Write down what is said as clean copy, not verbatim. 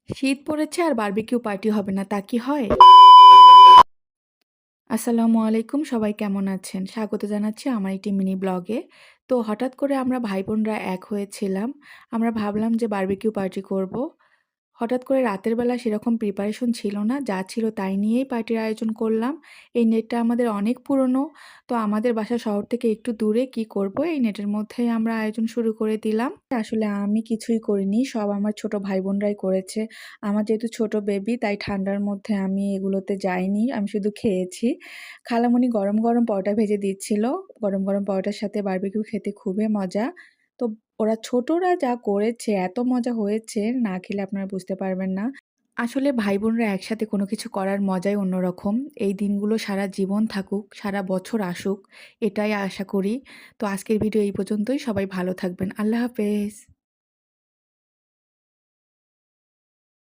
শীত পড়েছে আর barbecue party হবে না, তা কি হয়? আসসালামু আলাইকুম, সবাই কেমন আছেন? স্বাগত জানাচ্ছি আমার একটি মিনি ব্লগে। তো হঠাৎ করে আমরা ভাই-বোনরা এক হয়েছিলাম। আমরা ভাবলাম যে বারবিকিউ পার্টি করব। হঠাৎ করে রাতের বেলা সেরকম প্রিপারেশন ছিল না। যা ছিল তাই নিয়েই পার্টির আয়োজন করলাম। এই নেটটা আমাদের অনেক পুরনো। তো আমাদের বাসা শহর থেকে একটু দূরে, কি করব? এই নেটের মধ্যেই আমরা আয়োজন শুরু করে দিলাম। আসলে আমি কিছুই করিনি। সব আমার ছোট ভাই-বোনরাই করেছে। আমার যেহেতু ছোট বেবি, তাই ঠান্ডার মধ্যে আমি এগুলোতে যাইনি। আমি শুধু খেয়েছি। খালামণি গরম, গরম পরোটা ভেজে দিচ্ছিল। গরম, গরম পরোটার সাথে বারবিকিউ খেতে খুবই মজা। তো ওরা ছোটরা যা করেছে, এত মজা হয়েছে, না খেলে আপনারা বুঝতে পারবেন না। আসলে ভাই-বোনরা একসাথে কোনো কিছু করার মজাই অন্যরকম। এই দিনগুলো সারা জীবন থাকুক, সারা বছর আসুক, এটাই আশা করি। তো আজকের ভিডিও এই পর্যন্তই। সবাই ভালো থাকবেন। আল্লাহ হাফেজ।